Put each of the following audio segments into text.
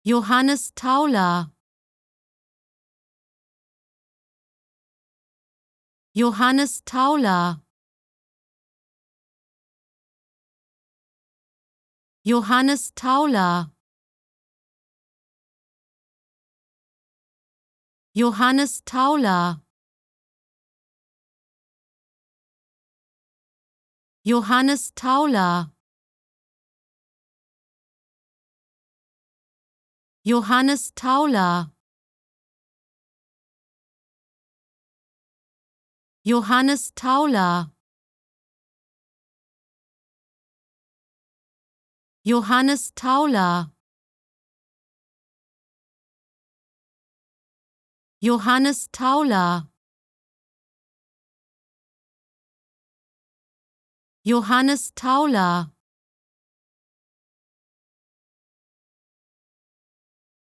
Johannes Tauler. Johannes Tauler. Johannes Tauler. Johannes Tauler. Johannes Tauler. Johannes Tauler. Johannes Tauler. Johannes Tauler. Johannes Tauler. Johannes Tauler.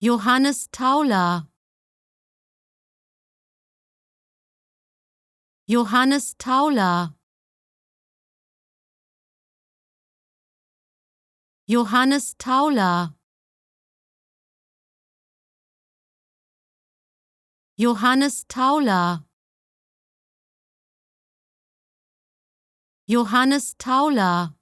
Johannes Tauler. Johannes Tauler. Johannes Tauler. Johannes Tauler. Johannes Tauler.